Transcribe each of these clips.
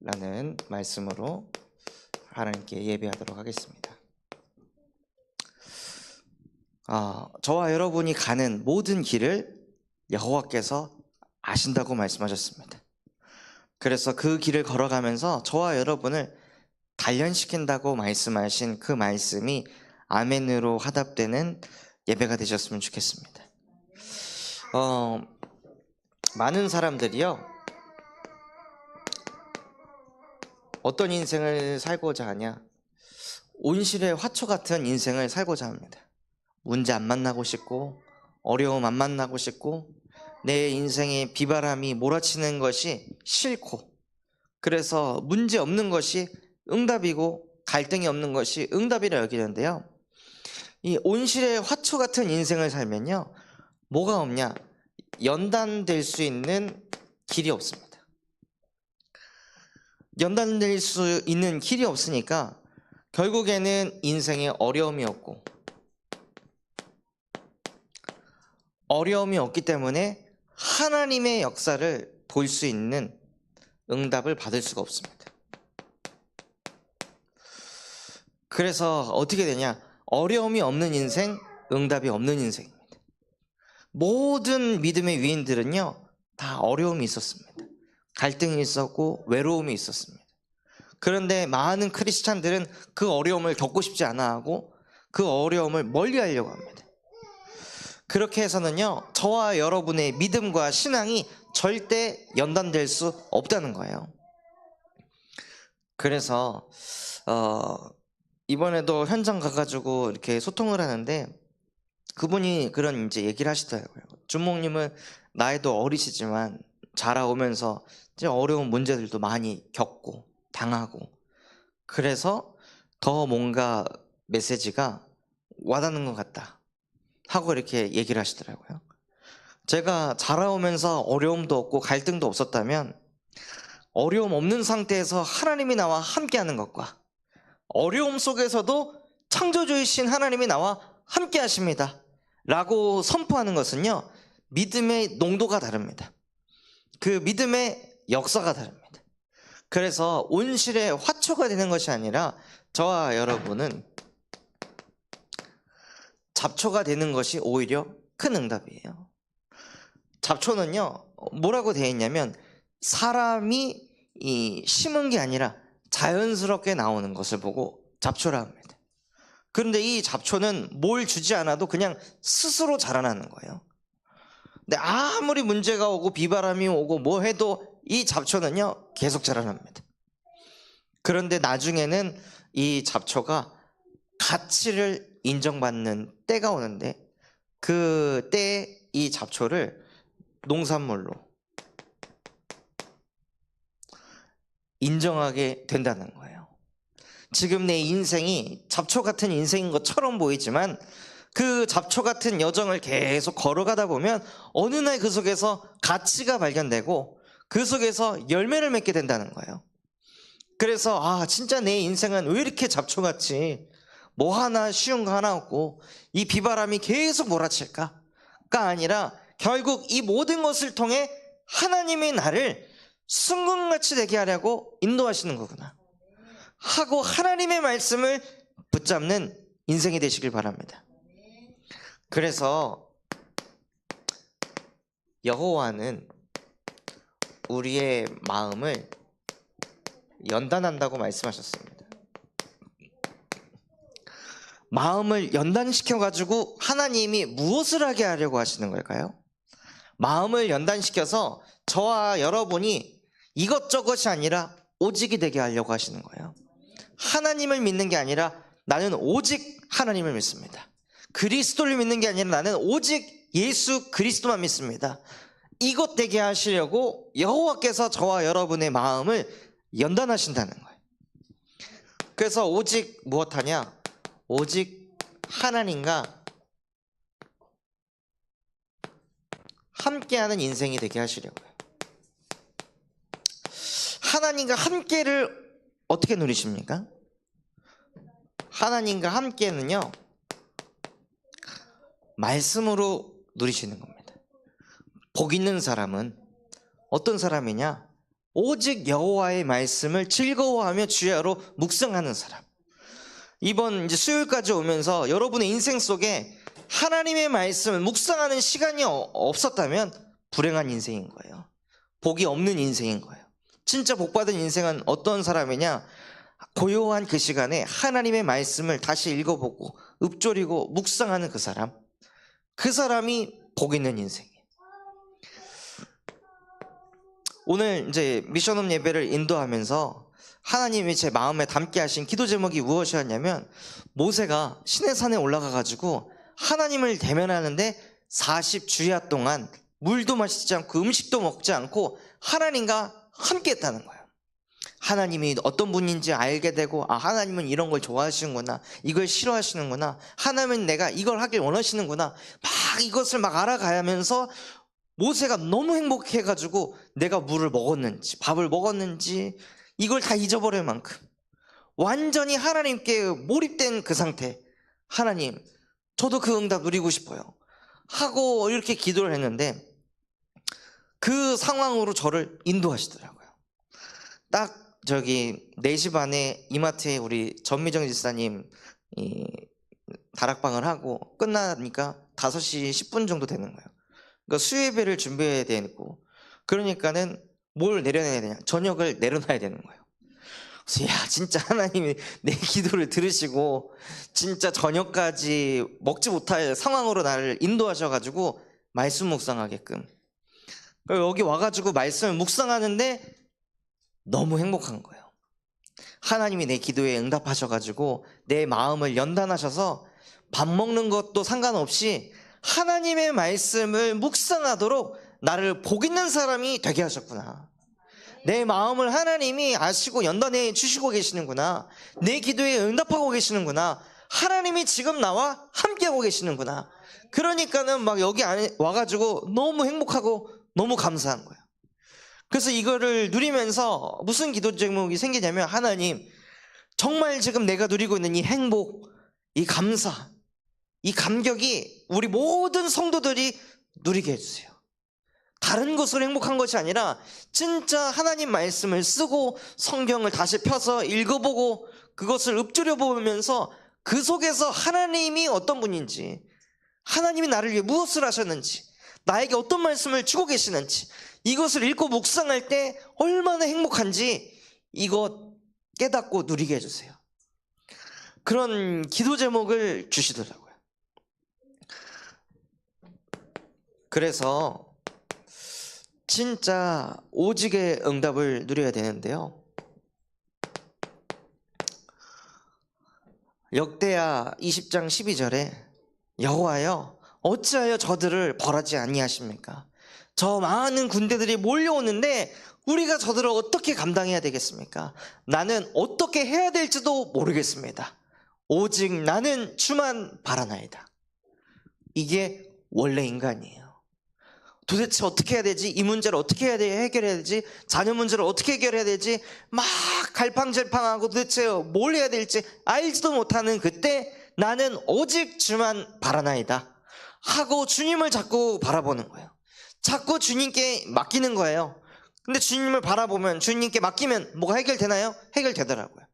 라는 말씀으로 하나님께 예배하도록 하겠습니다. 저와 여러분이 가는 모든 길을 여호와께서 아신다고 말씀하셨습니다. 그래서 그 길을 걸어가면서 저와 여러분을 단련시킨다고 말씀하신 그 말씀이 아멘으로 화답되는 예배가 되셨으면 좋겠습니다. 많은 사람들이요, 어떤 인생을 살고자 하냐, 온실의 화초 같은 인생을 살고자 합니다. 문제 안 만나고 싶고, 어려움 안 만나고 싶고, 내 인생에 비바람이 몰아치는 것이 싫고, 그래서 문제 없는 것이 응답이고 갈등이 없는 것이 응답이라 여기는데요, 이 온실의 화초 같은 인생을 살면요, 뭐가 없냐? 연단될 수 있는 길이 없습니다. 연단될 수 있는 길이 없으니까 결국에는 인생에 어려움이 없고, 어려움이 없기 때문에 하나님의 역사를 볼 수 있는 응답을 받을 수가 없습니다. 그래서 어떻게 되냐? 어려움이 없는 인생, 응답이 없는 인생입니다. 모든 믿음의 위인들은요, 다 어려움이 있었습니다. 갈등이 있었고 외로움이 있었습니다. 그런데 많은 크리스찬들은 그 어려움을 겪고 싶지 않아 하고 그 어려움을 멀리 하려고 합니다. 그렇게 해서는요, 저와 여러분의 믿음과 신앙이 절대 연단될 수 없다는 거예요. 그래서 이번에도 현장 가가지고 이렇게 소통을 하는데, 그분이 그런 이제 얘기를 하시더라고요. 주목님은 나이도 어리시지만 자라오면서 이제 어려운 문제들도 많이 겪고 당하고, 그래서 더 뭔가 메시지가 와닿는 것 같다 하고 이렇게 얘기를 하시더라고요. 제가 자라오면서 어려움도 없고 갈등도 없었다면, 어려움 없는 상태에서 하나님이 나와 함께하는 것과 어려움 속에서도 창조주이신 하나님이 나와 함께 하십니다 라고 선포하는 것은요, 믿음의 농도가 다릅니다. 그 믿음의 역사가 다릅니다. 그래서 온실의 화초가 되는 것이 아니라 저와 여러분은 잡초가 되는 것이 오히려 큰 응답이에요. 잡초는요, 뭐라고 되어 있냐면 사람이 심은 게 아니라 자연스럽게 나오는 것을 보고 잡초라 합니다. 그런데 이 잡초는 뭘 주지 않아도 그냥 스스로 자라나는 거예요. 근데 아무리 문제가 오고 비바람이 오고 뭐 해도 이 잡초는요, 계속 자라납니다. 그런데 나중에는 이 잡초가 가치를 인정받는 때가 오는데, 그 때에 이 잡초를 농산물로 인정하게 된다는 거예요. 지금 내 인생이 잡초 같은 인생인 것처럼 보이지만 그 잡초 같은 여정을 계속 걸어가다 보면 어느 날 그 속에서 가치가 발견되고 그 속에서 열매를 맺게 된다는 거예요. 그래서 진짜 내 인생은 왜 이렇게 잡초같이 뭐 하나 쉬운 거 하나 없고 이 비바람이 계속 몰아칠까가 아니라, 결국 이 모든 것을 통해 하나님이 나를 순금같이 되게 하려고 인도하시는 거구나 하고 하나님의 말씀을 붙잡는 인생이 되시길 바랍니다. 그래서 여호와는 우리의 마음을 연단한다고 말씀하셨습니다. 마음을 연단시켜가지고 하나님이 무엇을 하게 하려고 하시는 걸까요? 마음을 연단시켜서 저와 여러분이 이것저것이 아니라 오직이 되게 하려고 하시는 거예요. 하나님을 믿는 게 아니라 나는 오직 하나님을 믿습니다. 그리스도를 믿는 게 아니라 나는 오직 예수 그리스도만 믿습니다. 이것 되게 하시려고 여호와께서 저와 여러분의 마음을 연단하신다는 거예요. 그래서 오직 무엇하냐? 오직 하나님과 함께하는 인생이 되게 하시려고요. 하나님과 함께를 어떻게 누리십니까? 하나님과 함께는요, 말씀으로 누리시는 겁니다. 복 있는 사람은 어떤 사람이냐? 오직 여호와의 말씀을 즐거워하며 주야로 묵상하는 사람. 이번 이제 수요일까지 오면서 여러분의 인생 속에 하나님의 말씀을 묵상하는 시간이 없었다면 불행한 인생인 거예요. 복이 없는 인생인 거예요. 진짜 복받은 인생은 어떤 사람이냐? 고요한 그 시간에 하나님의 말씀을 다시 읽어보고 읊조리고 묵상하는 그 사람. 그 사람이 복 있는 인생이에요. 오늘 이제 미션홈 예배를 인도하면서 하나님이 제 마음에 담게 하신 기도 제목이 무엇이었냐면, 모세가 시내산에 올라가 가지고 하나님을 대면하는데 40주야 동안 물도 마시지 않고 음식도 먹지 않고 하나님과 함께 했다는 거예요. 하나님이 어떤 분인지 알게 되고, 아, 하나님은 이런 걸 좋아하시는구나, 이걸 싫어하시는구나, 하나님은 내가 이걸 하길 원하시는구나, 막 이것을 막 알아가면서 모세가 너무 행복해가지고 내가 물을 먹었는지 밥을 먹었는지 이걸 다 잊어버릴 만큼 완전히 하나님께 몰입된 그 상태. 하나님, 저도 그 응답 누리고 싶어요 하고 이렇게 기도를 했는데, 그 상황으로 저를 인도하시더라고요. 딱 저기 4시 반에 이마트에 우리 전미정 집사님 다락방을 하고 끝나니까 5시 10분 정도 되는 거예요. 그러니까 수요예배를 준비해야 되고, 그러니까는 뭘 내려놔야 되냐? 저녁을 내려놔야 되는 거예요. 그래서 야, 진짜 하나님이 내 기도를 들으시고 진짜 저녁까지 먹지 못할 상황으로 나를 인도하셔가지고 말씀 묵상하게끔. 여기 와가지고 말씀을 묵상하는데 너무 행복한 거예요. 하나님이 내 기도에 응답하셔가지고 내 마음을 연단하셔서 밥 먹는 것도 상관없이 하나님의 말씀을 묵상하도록 나를 복 있는 사람이 되게 하셨구나. 내 마음을 하나님이 아시고 연단해 주시고 계시는구나. 내 기도에 응답하고 계시는구나. 하나님이 지금 나와 함께하고 계시는구나. 그러니까는 막 여기 안에 와가지고 너무 행복하고 너무 감사한 거예요. 그래서 이거를 누리면서 무슨 기도 제목이 생기냐면, 하나님, 정말 지금 내가 누리고 있는 이 행복, 이 감사, 이 감격이 우리 모든 성도들이 누리게 해주세요. 다른 것으로 행복한 것이 아니라 진짜 하나님 말씀을 쓰고 성경을 다시 펴서 읽어보고 그것을 읊조려 보면서 그 속에서 하나님이 어떤 분인지, 하나님이 나를 위해 무엇을 하셨는지, 나에게 어떤 말씀을 주고 계시는지, 이것을 읽고 묵상할 때 얼마나 행복한지 이것 깨닫고 누리게 해주세요. 그런 기도 제목을 주시더라고요. 그래서 진짜 오직의 응답을 누려야 되는데요, 역대하 20장 12절에 여호와여, 어찌하여 저들을 벌하지 아니하십니까? 저 많은 군대들이 몰려오는데 우리가 저들을 어떻게 감당해야 되겠습니까? 나는 어떻게 해야 될지도 모르겠습니다. 오직 나는 주만 바라나이다. 이게 원래 인간이에요. 도대체 어떻게 해야 되지? 이 문제를 어떻게 해결해야 되지? 자녀 문제를 어떻게 해결해야 되지? 막 갈팡질팡하고 도대체 뭘 해야 될지 알지도 못하는 그때 나는 오직 주만 바라나이다 하고 주님을 자꾸 바라보는 거예요. 자꾸 주님께 맡기는 거예요. 근데 주님을 바라보면, 주님께 맡기면 뭐가 해결되나요? 해결되더라고요.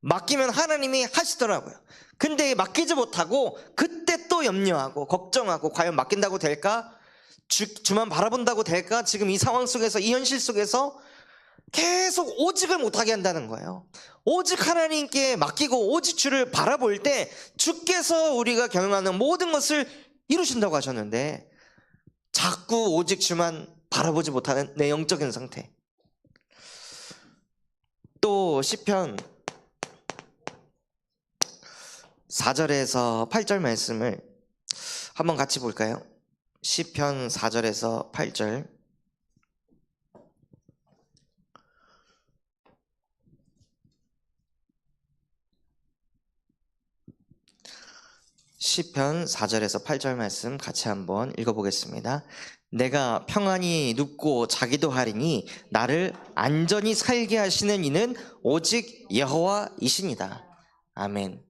맡기면 하나님이 하시더라고요. 근데 맡기지 못하고 그때 또 염려하고 걱정하고, 과연 맡긴다고 될까? 주만 바라본다고 될까? 지금 이 상황 속에서, 이 현실 속에서 계속 오직을 못하게 한다는 거예요. 오직 하나님께 맡기고 오직 주를 바라볼 때 주께서 우리가 경영하는 모든 것을 이루신다고 하셨는데, 자꾸 오직 주만 바라보지 못하는 내 영적인 상태. 또 시편 4절에서 8절 말씀을 한번 같이 볼까요? 시편 4절에서 8절. 시편 4절에서 8절 말씀 같이 한번 읽어보겠습니다. 내가 평안히 눕고 자기도 하리니 나를 안전히 살게 하시는 이는 오직 여호와이시니이다. 아멘.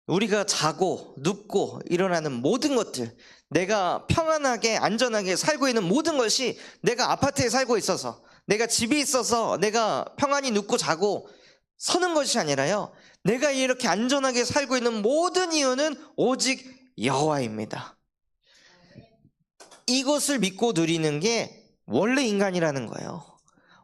우리가 자고 눕고 일어나는 모든 것들, 내가 평안하게 안전하게 살고 있는 모든 것이 내가 아파트에 살고 있어서, 내가 집에 있어서 내가 평안히 눕고 자고 서는 것이 아니라요, 내가 이렇게 안전하게 살고 있는 모든 이유는 오직 여호와입니다. 이것을 믿고 누리는 게 원래 인간이라는 거예요.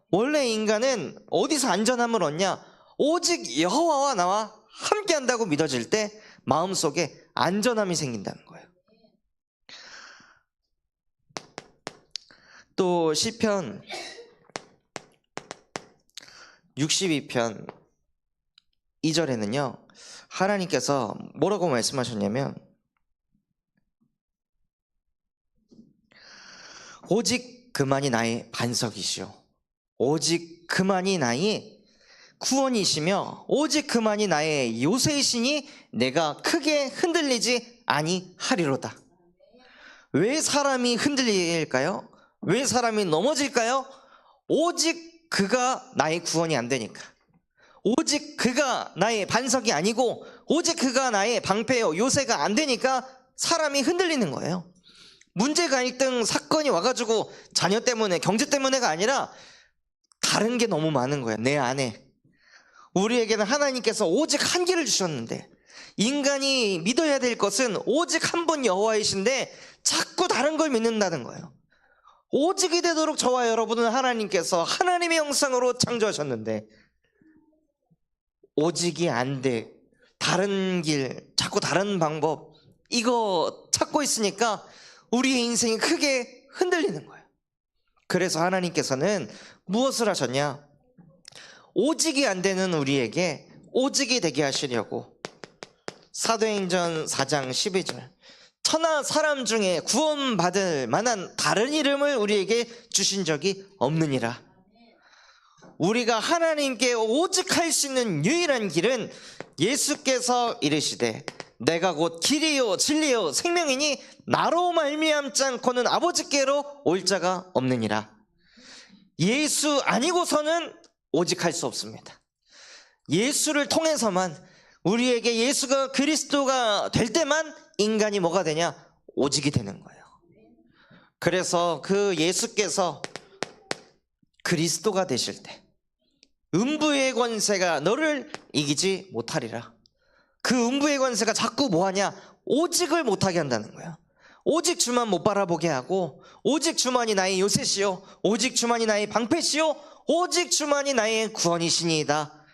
원래 인간은 어디서 안전함을 얻냐? 오직 여호와와 나와 함께 한다고 믿어질 때 마음속에 안전함이 생긴다는 거예요. 또 시편 62편 2절에는요 하나님께서 뭐라고 말씀하셨냐면, 오직 그만이 나의 반석이시오, 오직 그만이 나의 구원이시며 오직 그만이 나의 요새이시니 내가 크게 흔들리지 아니하리로다. 왜 사람이 흔들릴까요? 왜 사람이 넘어질까요? 오직 그가 나의 구원이 안 되니까, 오직 그가 나의 반석이 아니고 오직 그가 나의 방패요 요새가 안 되니까 사람이 흔들리는 거예요. 문제, 갈등, 사건이 와가지고 자녀 때문에, 경제 때문에가 아니라 다른 게 너무 많은 거예요. 내 안에. 우리에게는 하나님께서 오직 한 길을 주셨는데, 인간이 믿어야 될 것은 오직 한 분 여호와이신데 자꾸 다른 걸 믿는다는 거예요. 오직이 되도록 저와 여러분은 하나님께서 하나님의 형상으로 창조하셨는데 오직이 안 돼, 다른 길, 자꾸 다른 방법, 이거 찾고 있으니까 우리의 인생이 크게 흔들리는 거예요. 그래서 하나님께서는 무엇을 하셨냐? 오직이 안 되는 우리에게 오직이 되게 하시려고 사도행전 4장 12절, 천하 사람 중에 구원받을 만한 다른 이름을 우리에게 주신 적이 없느니라. 우리가 하나님께 오직 할 수 있는 유일한 길은 예수께서 이르시되 내가 곧 길이요 진리요 생명이니 나로 말미암지 않고는 아버지께로 올 자가 없느니라. 예수 아니고서는 오직 할 수 없습니다. 예수를 통해서만, 우리에게 예수가 그리스도가 될 때만 인간이 뭐가 되냐? 오직이 되는 거예요. 그래서 그 예수께서 그리스도가 되실 때 음부의 권세가 너를 이기지 못하리라. 그 음부의 권세가 자꾸 뭐하냐? 오직을 못하게 한다는 거야. 오직 주만 못 바라보게 하고, 오직 주만이 나의 요새시요 오직 주만이 나의 방패시요 오직 주만이 나의 구원이시니이다.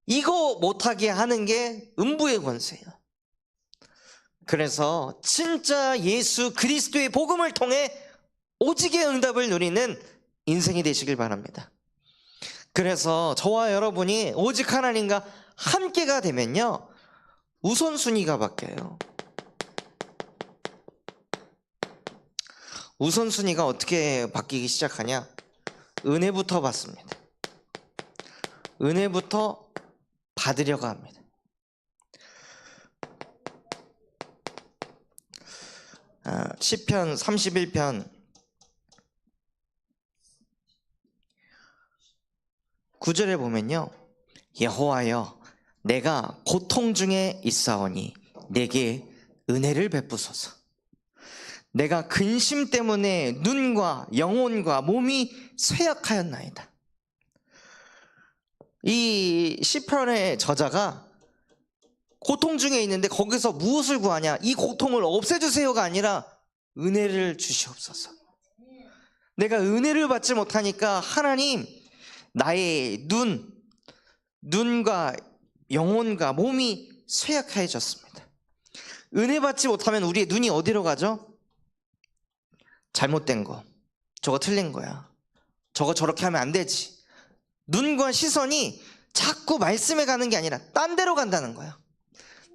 이거 못하게 하는 게 음부의 권세예요. 그래서 진짜 예수 그리스도의 복음을 통해 오직의 응답을 누리는 인생이 되시길 바랍니다. 그래서 저와 여러분이 오직 하나님과 함께가 되면요, 우선순위가 바뀌어요. 우선순위가 어떻게 바뀌기 시작하냐? 은혜부터 받습니다. 은혜부터 받으려고 합니다. 시편 31편 9절에 보면요, 여호와여 내가 고통 중에 있사오니 내게 은혜를 베푸소서. 내가 근심 때문에 눈과 영혼과 몸이 쇠약하였나이다. 이 시편의 저자가 고통 중에 있는데 거기서 무엇을 구하냐? 이 고통을 없애주세요가 아니라 은혜를 주시옵소서. 내가 은혜를 받지 못하니까 하나님, 나의 눈과 영혼과 몸이 쇠약해졌습니다. 은혜 받지 못하면 우리의 눈이 어디로 가죠? 잘못된 거, 저거 틀린 거야, 저거 저렇게 하면 안 되지. 눈과 시선이 자꾸 말씀에 가는 게 아니라 딴 데로 간다는 거야.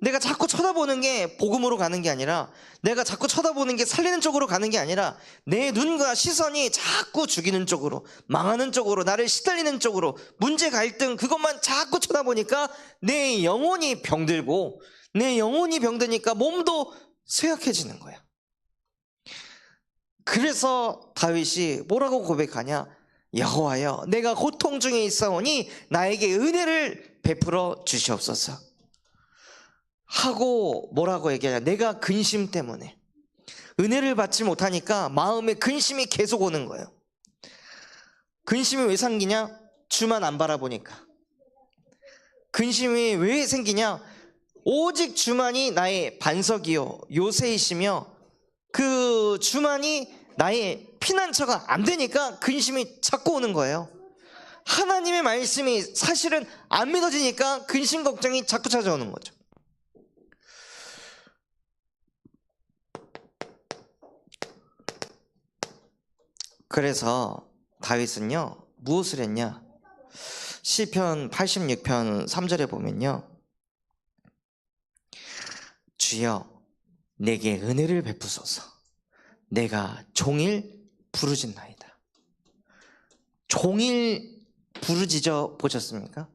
내가 자꾸 쳐다보는 게 복음으로 가는 게 아니라, 내가 자꾸 쳐다보는 게 살리는 쪽으로 가는 게 아니라, 내 눈과 시선이 자꾸 죽이는 쪽으로, 망하는 쪽으로, 나를 시달리는 쪽으로, 문제, 갈등, 그것만 자꾸 쳐다보니까 내 영혼이 병들고, 내 영혼이 병드니까 몸도 쇠약해지는 거야. 그래서 다윗이 뭐라고 고백하냐? 여호와여 내가 고통 중에 있사오니 나에게 은혜를 베풀어 주시옵소서 하고 뭐라고 얘기하냐? 내가 근심 때문에 은혜를 받지 못하니까 마음에 근심이 계속 오는 거예요. 근심이 왜 생기냐? 주만 안 바라보니까. 근심이 왜 생기냐? 오직 주만이 나의 반석이요 요새이시며 그 주만이 나의 피난처가 안 되니까 근심이 자꾸 오는 거예요. 하나님의 말씀이 사실은 안 믿어지니까 근심 걱정이 자꾸 찾아오는 거죠. 그래서 다윗은요 무엇을 했냐? 시편 86편 3절에 보면요, 주여 내게 은혜를 베푸소서 내가 종일 부르짖나이다. 종일 부르짖어 보셨습니까?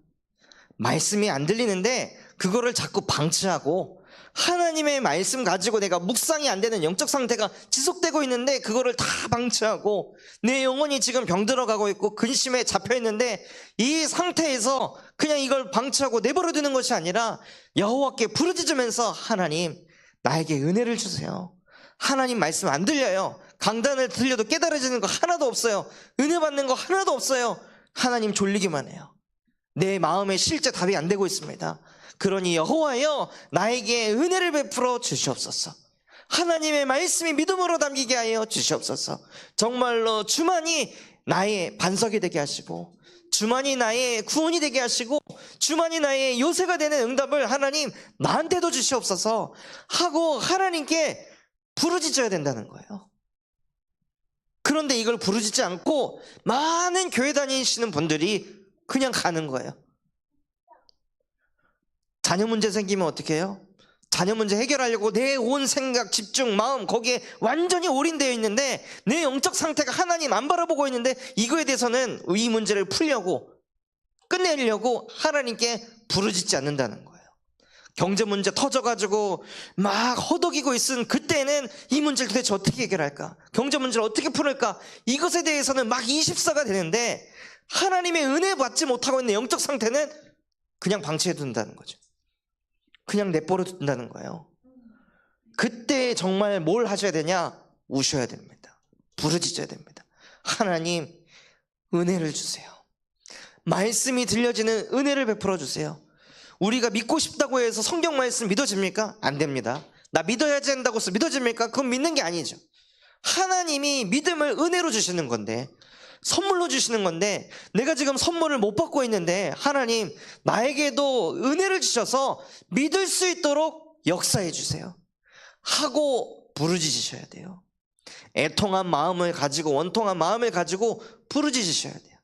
말씀이 안 들리는데 그거를 자꾸 방치하고 하나님의 말씀 가지고 내가 묵상이 안 되는 영적 상태가 지속되고 있는데 그거를 다 방치하고 내 영혼이 지금 병들어가고 있고 근심에 잡혀있는데 이 상태에서 그냥 이걸 방치하고 내버려 두는 것이 아니라 여호와께 부르짖으면서 하나님 나에게 은혜를 주세요. 하나님 말씀 안 들려요. 강단을 들려도 깨달아지는 거 하나도 없어요. 은혜 받는 거 하나도 없어요. 하나님 졸리기만 해요. 내 마음에 실제 답이 안 되고 있습니다. 그러니 여호와여 나에게 은혜를 베풀어 주시옵소서. 하나님의 말씀이 믿음으로 담기게 하여 주시옵소서. 정말로 주만이 나의 반석이 되게 하시고 주만이 나의 구원이 되게 하시고 주만이 나의 요새가 되는 응답을 하나님 나한테도 주시옵소서 하고 하나님께 부르짖어야 된다는 거예요. 그런데 이걸 부르짖지 않고 많은 교회 다니시는 분들이 그냥 가는 거예요. 자녀 문제 생기면 어떻게 해요? 자녀 문제 해결하려고 내 온 생각, 집중, 마음 거기에 완전히 올인되어 있는데 내 영적 상태가 하나님 안 바라보고 있는데 이거에 대해서는 이 문제를 풀려고 끝내려고 하나님께 부르짖지 않는다는 거예요. 경제 문제 터져가지고 막 허덕이고 있은 그때는 이 문제를 도대체 어떻게 해결할까? 경제 문제를 어떻게 풀을까? 이것에 대해서는 막 24가 되는데 하나님의 은혜 받지 못하고 있는 영적 상태는 그냥 방치해 둔다는 거죠. 그냥 내버려 둔다는 거예요. 그때 정말 뭘 하셔야 되냐? 우셔야 됩니다. 부르짖어야 됩니다. 하나님 은혜를 주세요. 말씀이 들려지는 은혜를 베풀어 주세요. 우리가 믿고 싶다고 해서 성경 말씀 믿어집니까? 안 됩니다. 나 믿어야 된다고 해서 믿어집니까? 그건 믿는 게 아니죠. 하나님이 믿음을 은혜로 주시는 건데 선물로 주시는 건데 내가 지금 선물을 못 받고 있는데 하나님 나에게도 은혜를 주셔서 믿을 수 있도록 역사해 주세요 하고 부르짖으셔야 돼요. 애통한 마음을 가지고 원통한 마음을 가지고 부르짖으셔야 돼요.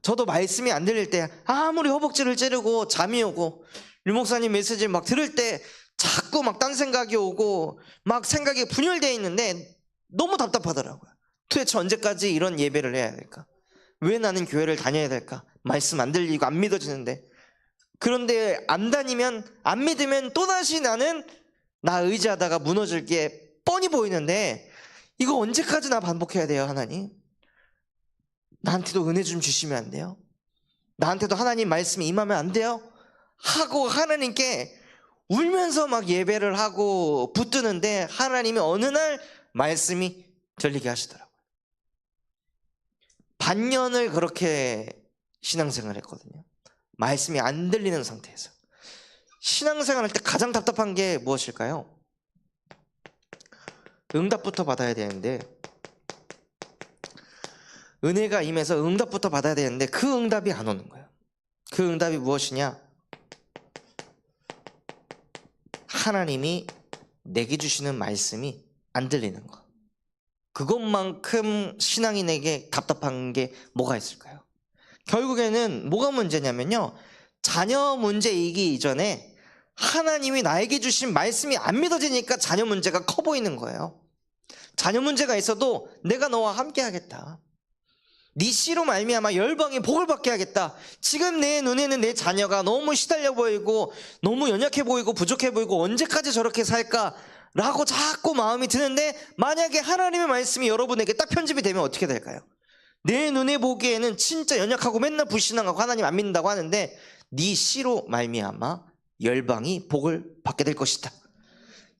저도 말씀이 안 들릴 때 아무리 허벅지를 찌르고 잠이 오고 류 목사님 메시지 막 들을 때 자꾸 막 딴 생각이 오고 막 생각이 분열되어 있는데 너무 답답하더라고요. 도대체 언제까지 이런 예배를 해야 될까? 왜 나는 교회를 다녀야 될까? 말씀 안 들리고 안 믿어지는데. 그런데 안 다니면 안 믿으면 또다시 나는 나 의지하다가 무너질 게 뻔히 보이는데 이거 언제까지 나 반복해야 돼요? 하나님 나한테도 은혜 좀 주시면 안 돼요? 나한테도 하나님 말씀이 임하면 안 돼요? 하고 하나님께 울면서 막 예배를 하고 붙드는데 하나님이 어느 날 말씀이 들리게 하시더라고요. 반년을 그렇게 신앙생활을 했거든요. 말씀이 안 들리는 상태에서. 신앙생활 할 때 가장 답답한 게 무엇일까요? 응답부터 받아야 되는데 은혜가 임해서 응답부터 받아야 되는데 그 응답이 안 오는 거예요. 그 응답이 무엇이냐? 하나님이 내게 주시는 말씀이 안 들리는 거. 그것만큼 신앙인에게 답답한 게 뭐가 있을까요? 결국에는 뭐가 문제냐면요, 자녀 문제이기 이전에 하나님이 나에게 주신 말씀이 안 믿어지니까 자녀 문제가 커 보이는 거예요. 자녀 문제가 있어도 내가 너와 함께 하겠다, 네 씨로 말미암아 열방이 복을 받게 하겠다. 지금 내 눈에는 내 자녀가 너무 시달려 보이고 너무 연약해 보이고 부족해 보이고 언제까지 저렇게 살까 라고 자꾸 마음이 드는데, 만약에 하나님의 말씀이 여러분에게 딱 편집이 되면 어떻게 될까요? 내 눈에 보기에는 진짜 연약하고 맨날 불신앙하고 하나님 안 믿는다고 하는데 네 씨로 말미암아 열방이 복을 받게 될 것이다.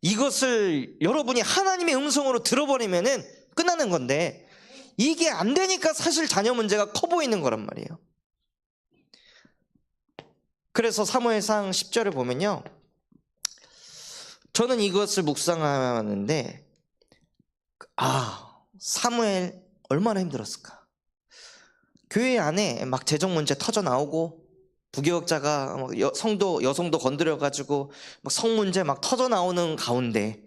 이것을 여러분이 하나님의 음성으로 들어버리면은 끝나는 건데, 이게 안 되니까 사실 자녀 문제가 커 보이는 거란 말이에요. 그래서 사무엘상 10절을 보면요, 저는 이것을 묵상하는데 사무엘 얼마나 힘들었을까. 교회 안에 막 재정 문제 터져 나오고 부교역자가 여성도 건드려가지고 막 성 문제 막 터져 나오는 가운데,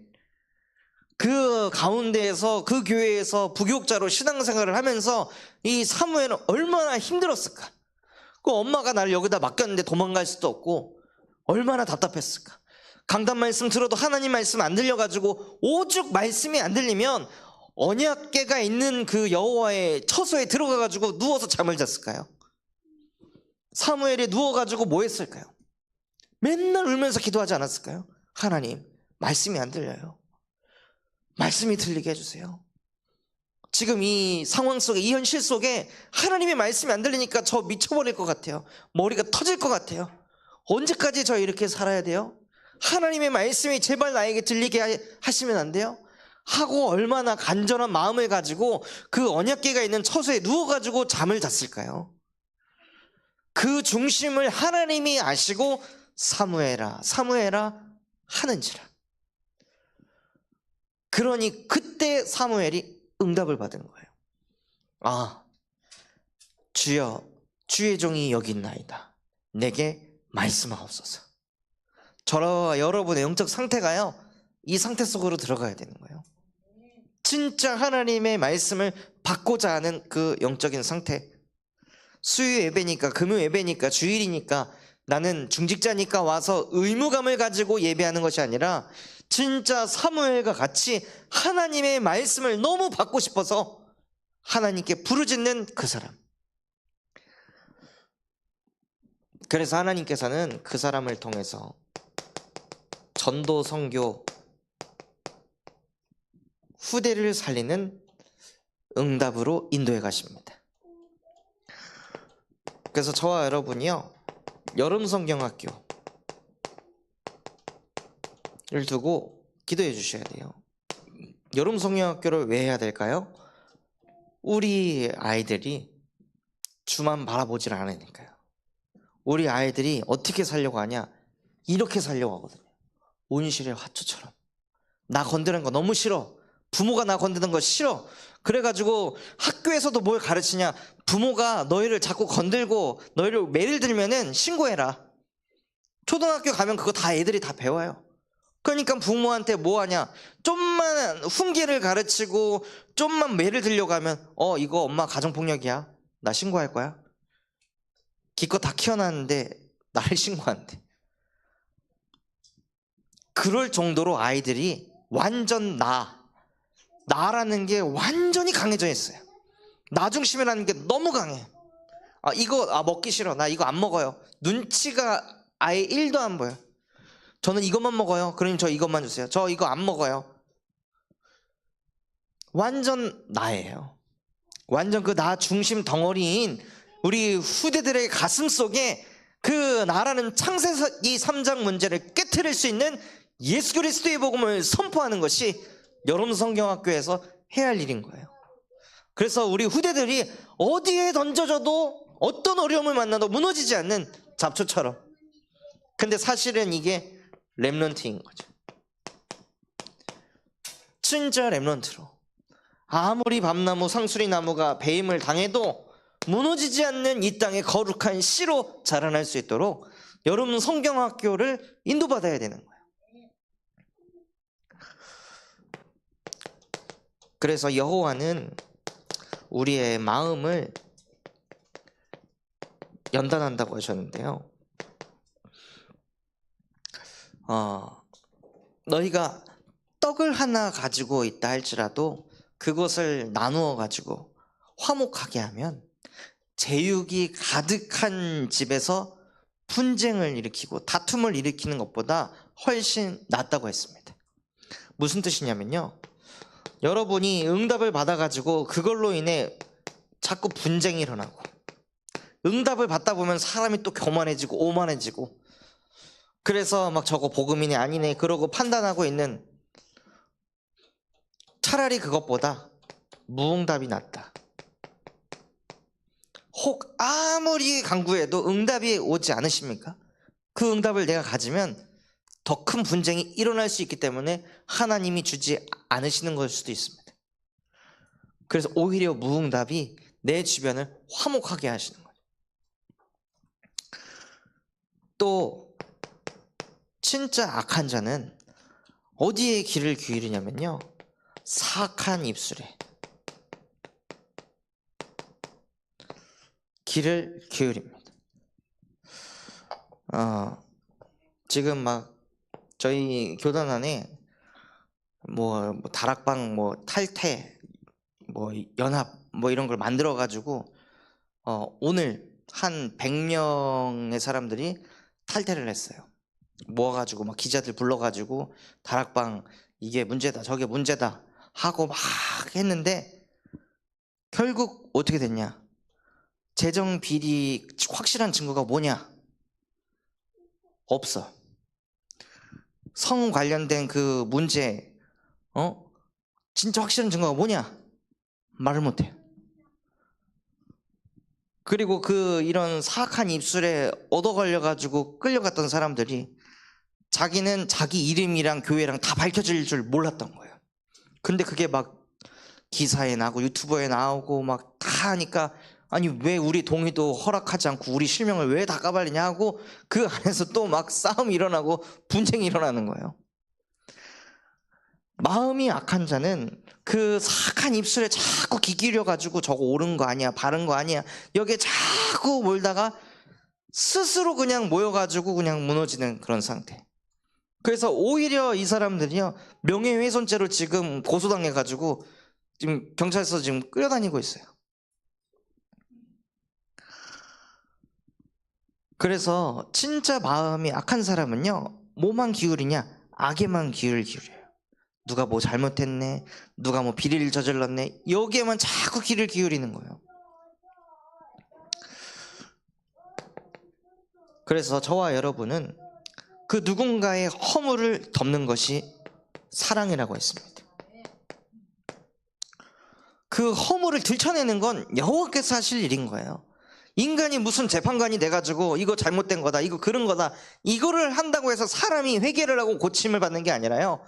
그 가운데에서 그 교회에서 부교역자로 신앙생활을 하면서 이 사무엘은 얼마나 힘들었을까. 그 엄마가 나를 여기다 맡겼는데 도망갈 수도 없고 얼마나 답답했을까. 강단 말씀 들어도 하나님 말씀 안 들려가지고, 오죽 말씀이 안 들리면 언약궤가 있는 그 여호와의 처소에 들어가가지고 누워서 잠을 잤을까요? 사무엘이 누워가지고 뭐 했을까요? 맨날 울면서 기도하지 않았을까요? 하나님, 말씀이 안 들려요. 말씀이 들리게 해주세요. 지금 이 상황 속에, 이 현실 속에 하나님의 말씀이 안 들리니까 저 미쳐버릴 것 같아요. 머리가 터질 것 같아요. 언제까지 저 이렇게 살아야 돼요? 하나님의 말씀이 제발 나에게 들리게 하시면 안 돼요? 하고 얼마나 간절한 마음을 가지고 그 언약궤가 있는 처소에 누워가지고 잠을 잤을까요? 그 중심을 하나님이 아시고 사무엘아 하는지라. 그러니 그때 사무엘이 응답을 받은 거예요. 주여, 주의 종이 여기 있나이다. 내게 말씀하옵소서. 저와 여러분의 영적 상태가요, 이 상태 속으로 들어가야 되는 거예요. 진짜 하나님의 말씀을 받고자 하는 그 영적인 상태. 수요 예배니까, 금요 예배니까, 주일이니까, 나는 중직자니까 와서 의무감을 가지고 예배하는 것이 아니라 진짜 사무엘과 같이 하나님의 말씀을 너무 받고 싶어서 하나님께 부르짖는 그 사람. 그래서 하나님께서는 그 사람을 통해서 전도, 선교, 후대를 살리는 응답으로 인도해 가십니다. 그래서 저와 여러분이요, 여름 성경학교를 두고 기도해 주셔야 돼요. 여름 성경학교를 왜 해야 될까요? 우리 아이들이 주만 바라보질 않으니까요. 우리 아이들이 어떻게 살려고 하냐? 이렇게 살려고 하거든요. 온실의 화초처럼. 나 건드는 거 너무 싫어. 부모가 나 건드는 거 싫어. 그래가지고 학교에서도 뭘 가르치냐? 부모가 너희를 자꾸 건들고 너희를 매를 들면은 신고해라. 초등학교 가면 그거 다 애들이 다 배워요. 그러니까 부모한테 뭐 하냐? 좀만 훈계를 가르치고 좀만 매를 들려고 하면 이거 엄마 가정폭력이야. 나 신고할 거야. 기껏 다 키워놨는데 나를 신고한대. 그럴 정도로 아이들이 완전 나라는 게 완전히 강해져 있어요. 나 중심이라는 게 너무 강해. 이거 먹기 싫어. 나 이거 안 먹어요. 눈치가 아예 1도 안 보여. 저는 이것만 먹어요. 그럼 저 이것만 주세요. 저 이거 안 먹어요. 완전 나예요. 완전 그 나 중심 덩어리인 우리 후대들의 가슴 속에 그 나라는 창세기 3장 문제를 깨트릴 수 있는 예수 그리스도의 복음을 선포하는 것이 여름 성경학교에서 해야 할 일인 거예요. 그래서 우리 후대들이 어디에 던져져도 어떤 어려움을 만나도 무너지지 않는 잡초처럼. 근데 사실은 이게 렘넌트인 거죠. 진짜 렘넌트로 아무리 밤나무 상수리나무가 배임을 당해도 무너지지 않는 이 땅의 거룩한 씨로 자라날 수 있도록 여러분 성경학교를 인도받아야 되는 거예요. 그래서 여호와는 우리의 마음을 연단한다고 하셨는데요, 너희가 떡을 하나 가지고 있다 할지라도 그것을 나누어 가지고 화목하게 하면 제육이 가득한 집에서 분쟁을 일으키고 다툼을 일으키는 것보다 훨씬 낫다고 했습니다. 무슨 뜻이냐면요, 여러분이 응답을 받아가지고 그걸로 인해 자꾸 분쟁이 일어나고, 응답을 받다 보면 사람이 또 교만해지고 오만해지고, 그래서 막 저거 복음이네 아니네 그러고 판단하고 있는, 차라리 그것보다 무응답이 낫다. 혹 아무리 간구해도 응답이 오지 않으십니까? 그 응답을 내가 가지면 더 큰 분쟁이 일어날 수 있기 때문에 하나님이 주지 않으시는 걸 수도 있습니다. 그래서 오히려 무응답이 내 주변을 화목하게 하시는 거예요. 또 진짜 악한 자는 어디에 귀를 기울이냐면요, 사악한 입술에 귀를 기울입니다. 지금 막 저희 교단 안에 뭐 다락방, 뭐 탈퇴, 뭐 연합, 뭐 이런 걸 만들어 가지고 오늘 한 100명의 사람들이 탈퇴를 했어요. 모아가지고 막 기자들 불러가지고 다락방 이게 문제다 저게 문제다 하고 막 했는데 결국 어떻게 됐냐? 재정 비리 확실한 증거가 뭐냐? 없어. 성 관련된 그 문제 진짜 확실한 증거가 뭐냐? 말을 못해. 그리고 이런 사악한 입술에 얻어 걸려가지고 끌려갔던 사람들이 자기는 자기 이름이랑 교회랑 다 밝혀질 줄 몰랐던 거예요. 근데 그게 막 기사에 나오고 유튜버에 나오고 막 다 하니까, 아니 왜 우리 동의도 허락하지 않고 우리 실명을 왜 다 까발리냐 하고 그 안에서 또 막 싸움이 일어나고 분쟁이 일어나는 거예요. 마음이 악한 자는 그 사악한 입술에 자꾸 귀 기울여가지고 저거 옳은 거 아니야, 바른 거 아니야, 여기에 자꾸 몰다가 스스로 그냥 모여가지고 그냥 무너지는 그런 상태. 그래서 오히려 이 사람들이요, 명예훼손죄로 지금 고소당해가지고 지금 경찰서 지금 끌려다니고 있어요. 그래서 진짜 마음이 악한 사람은요, 뭐만 기울이냐? 악에만 귀를 기울여요. 누가 뭐 잘못했네, 누가 뭐 비리를 저질렀네, 여기에만 자꾸 귀를 기울이는 거예요. 그래서 저와 여러분은 그 누군가의 허물을 덮는 것이 사랑이라고 했습니다. 그 허물을 들춰내는 건 여호와께서 하실 일인 거예요. 인간이 무슨 재판관이 돼가지고 이거 잘못된 거다, 이거 그런 거다, 이거를 한다고 해서 사람이 회개를 하고 고침을 받는 게 아니라요,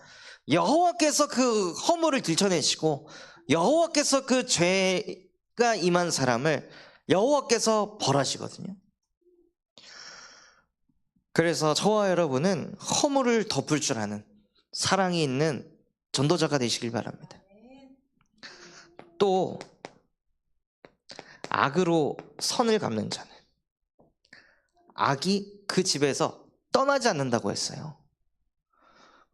여호와께서 그 허물을 들춰내시고 여호와께서 그 죄가 임한 사람을 여호와께서 벌하시거든요. 그래서 저와 여러분은 허물을 덮을 줄 아는 사랑이 있는 전도자가 되시길 바랍니다. 또 악으로 선을 갚는 자는 악이 그 집에서 떠나지 않는다고 했어요.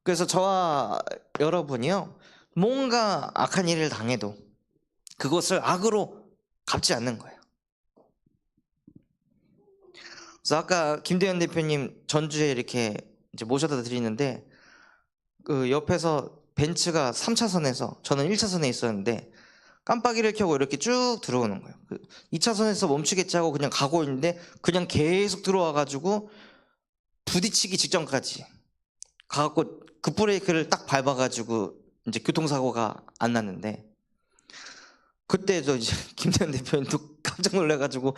그래서 저와 여러분이요, 뭔가 악한 일을 당해도 그것을 악으로 갚지 않는 거예요. 그래서 아까 김대현 대표님 전주에 이렇게 이제 모셔다 드리는데, 그 옆에서 벤츠가 3차선에서 저는 1차선에 있었는데 깜빡이를 켜고 이렇게 쭉 들어오는 거예요. 2차선에서 멈추겠지 하고 그냥 가고 있는데 그냥 계속 들어와가지고 부딪히기 직전까지 가갖고 급브레이크를 딱 밟아가지고 이제 교통사고가 안 났는데, 그때도 이제 김대현 대표님도 깜짝 놀라가지고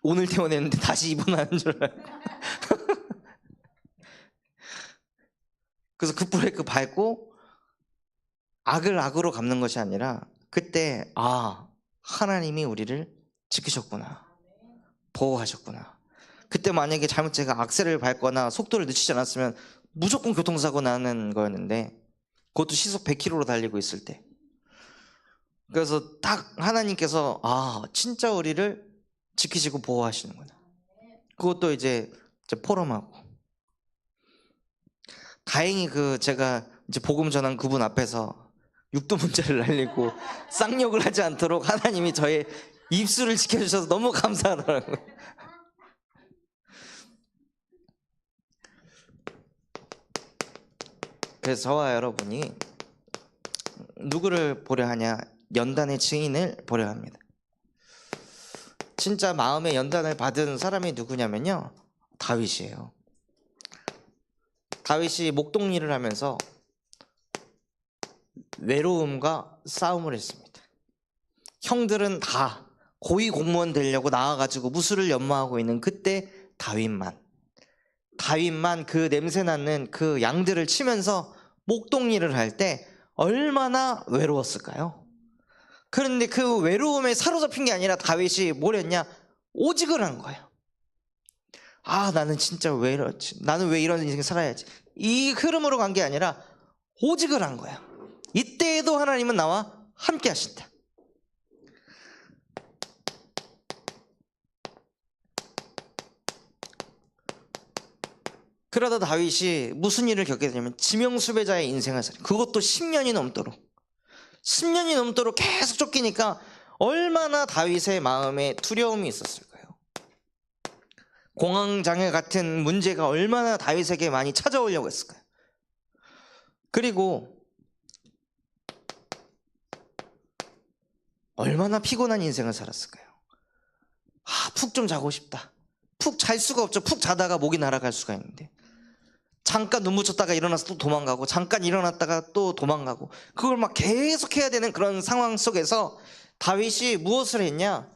오늘 퇴원했는데 다시 입원하는 줄 알고 그래서 급브레이크 밟고 악을 악으로 갚는 것이 아니라 그때 하나님이 우리를 지키셨구나, 보호하셨구나. 그때 만약에 잘못 제가 악셀을 밟거나 속도를 늦추지 않았으면 무조건 교통사고 나는 거였는데, 그것도 시속 100km로 달리고 있을 때. 그래서 딱 하나님께서 진짜 우리를 지키시고 보호하시는구나. 그것도 이제 포럼하고, 다행히 제가 이제 복음 전한 그분 앞에서 육두문자를 날리고 쌍욕을 하지 않도록 하나님이 저의 입술을 지켜주셔서 너무 감사하더라고요. 그래서 저와 여러분이 누구를 보려 하냐? 연단의 증인을 보려 합니다. 진짜 마음의 연단을 받은 사람이 누구냐면요, 다윗이에요. 다윗이 목동일을 하면서 외로움과 싸움을 했습니다. 형들은 다 고위 공무원 되려고 나와가지고 무술을 연마하고 있는 그때 다윗만 그 냄새나는 그 양들을 치면서 목동일을 할 때 얼마나 외로웠을까요? 그런데 그 외로움에 사로잡힌 게 아니라 다윗이 뭘 했냐? 오직을 한 거예요. 아, 나는 진짜 왜 이렇지? 나는 왜 이런 인생 살아야지? 이 흐름으로 간 게 아니라 오직을 한 거예요. 이때에도 하나님은 나와 함께 하신다. 그러다 다윗이 무슨 일을 겪게 되냐면 지명수배자의 인생을 살아요. 그것도 10년이 넘도록 계속 쫓기니까 얼마나 다윗의 마음에 두려움이 있었을까요? 공황장애 같은 문제가 얼마나 다윗에게 많이 찾아오려고 했을까요? 그리고 얼마나 피곤한 인생을 살았을까요? 푹 좀 자고 싶다. 푹 잘 수가 없죠. 푹 자다가 목이 날아갈 수가 있는데, 잠깐 눈 붙였다가 일어나서 또 도망가고, 잠깐 일어났다가 또 도망가고, 그걸 막 계속 해야 되는 그런 상황 속에서 다윗이 무엇을 했냐?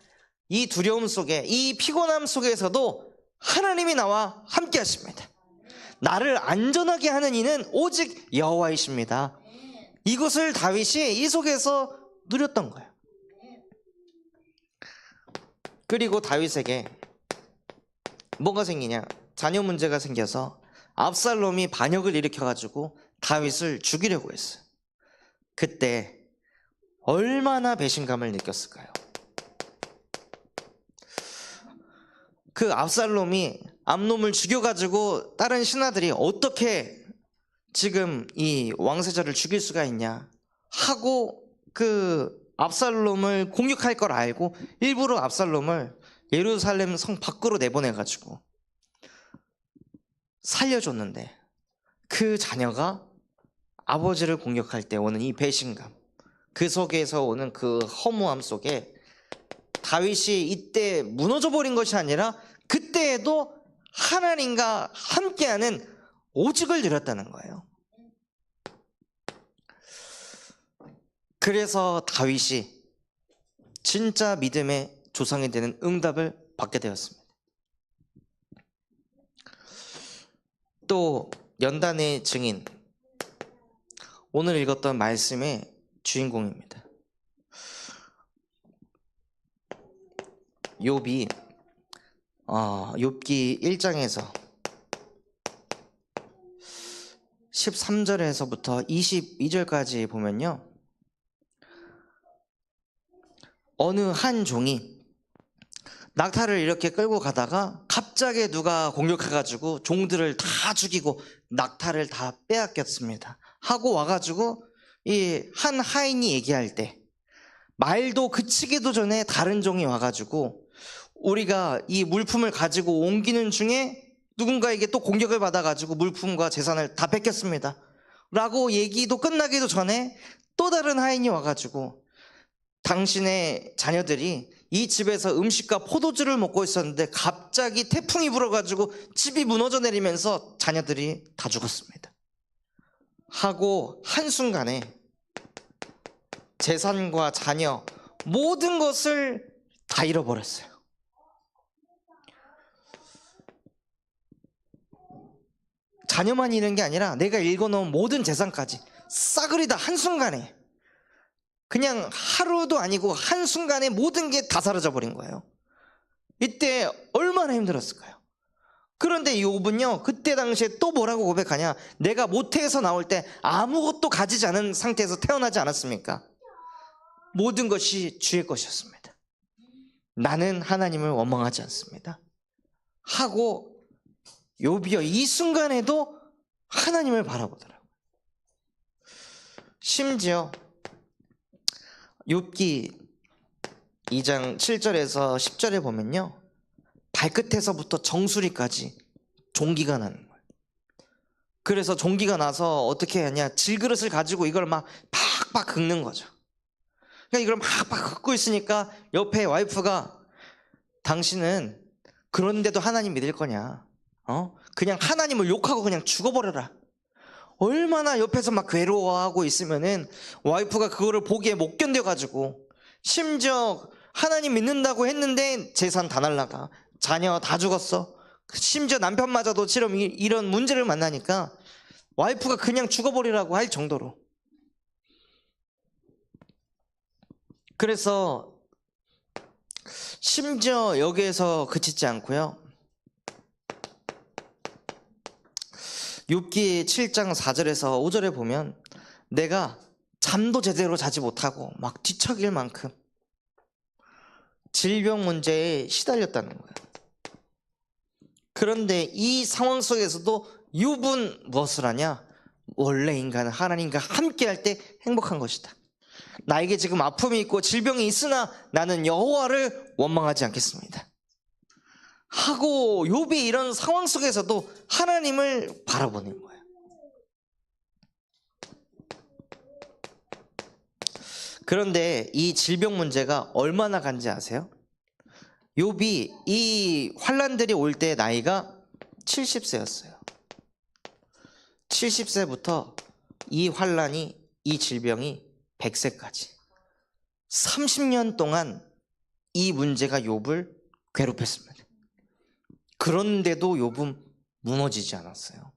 이 두려움 속에, 이 피곤함 속에서도 하나님이 나와 함께 하십니다. 나를 안전하게 하는 이는 오직 여호와이십니다. 이것을 다윗이 이 속에서 누렸던 거예요. 그리고 다윗에게 뭐가 생기냐? 자녀 문제가 생겨서 압살롬이 반역을 일으켜가지고 다윗을 죽이려고 했어요. 그때 얼마나 배신감을 느꼈을까요? 그 압살롬이 암놈을 죽여가지고 다른 신하들이 어떻게 지금 이 왕세자를 죽일 수가 있냐 하고 그 압살롬을 공격할 걸 알고 일부러 압살롬을 예루살렘 성 밖으로 내보내가지고 살려줬는데, 그 자녀가 아버지를 공격할 때 오는 이 배신감, 그 속에서 오는 그 허무함 속에 다윗이 이때 무너져 버린 것이 아니라 그때에도 하나님과 함께하는 오직을 누렸다는 거예요. 그래서 다윗이 진짜 믿음의 조상이 되는 응답을 받게 되었습니다. 또 연단의 증인, 오늘 읽었던 말씀의 주인공입니다. 욥이 욥기 1장에서 13절에서부터 22절까지 보면요, 어느 한 종이 낙타를 이렇게 끌고 가다가 갑자기 누가 공격해가지고 종들을 다 죽이고 낙타를 다 빼앗겼습니다 하고 와가지고 이 한 하인이 얘기할 때 말도 그치기도 전에 다른 종이 와가지고 우리가 이 물품을 가지고 옮기는 중에 누군가에게 또 공격을 받아가지고 물품과 재산을 다 뺏겼습니다 라고 얘기도 끝나기도 전에 또 다른 하인이 와가지고 당신의 자녀들이 이 집에서 음식과 포도주를 먹고 있었는데 갑자기 태풍이 불어가지고 집이 무너져 내리면서 자녀들이 다 죽었습니다 하고 한순간에 재산과 자녀 모든 것을 다 잃어버렸어요. 자녀만 잃은 게 아니라 내가 읽어놓은 모든 재산까지 싸그리 다 한순간에, 그냥 하루도 아니고 한순간에 모든 게 다 사라져버린 거예요. 이때 얼마나 힘들었을까요? 그런데 욥은요, 그때 당시에 또 뭐라고 고백하냐? 내가 모태에서 나올 때 아무것도 가지지 않은 상태에서 태어나지 않았습니까? 모든 것이 주의 것이었습니다. 나는 하나님을 원망하지 않습니다 하고 욥이요, 이 순간에도 하나님을 바라보더라고요. 심지어 욥기 2장 7절에서 10절에 보면요, 발끝에서부터 정수리까지 종기가 나는 거예요. 그래서 종기가 나서 어떻게 하냐, 질그릇을 가지고 이걸 막 팍팍 긁는 거죠. 그러니까 이걸 막 긁고 있으니까 옆에 와이프가 당신은 그런데도 하나님 믿을 거냐? 그냥 하나님을 욕하고 그냥 죽어버려라. 얼마나 옆에서 막 괴로워하고 있으면은 와이프가 그거를 보기에 못 견뎌가지고 심지어 하나님 믿는다고 했는데 재산 다 날라가, 자녀 다 죽었어. 심지어 남편마저도 지금 이런 문제를 만나니까 와이프가 그냥 죽어버리라고 할 정도로. 그래서 심지어 여기에서 그치지 않고요, 욥기 7장 4절에서 5절에 보면 내가 잠도 제대로 자지 못하고 막 뒤척일 만큼 질병 문제에 시달렸다는 거예요. 그런데 이 상황 속에서도 욥은 무엇을 하냐? 원래 인간은 하나님과 함께 할 때 행복한 것이다. 나에게 지금 아픔이 있고 질병이 있으나 나는 여호와를 원망하지 않겠습니다 하고, 욥이 이런 상황 속에서도 하나님을 바라보는 거예요. 그런데 이 질병 문제가 얼마나 간지 아세요? 욥이 이 환난들이 올 때 나이가 70세였어요 70세부터 이 환난이, 이 질병이 100세까지 30년 동안 이 문제가 욥을 괴롭혔습니다. 그런데도 욥은 무너지지 않았어요.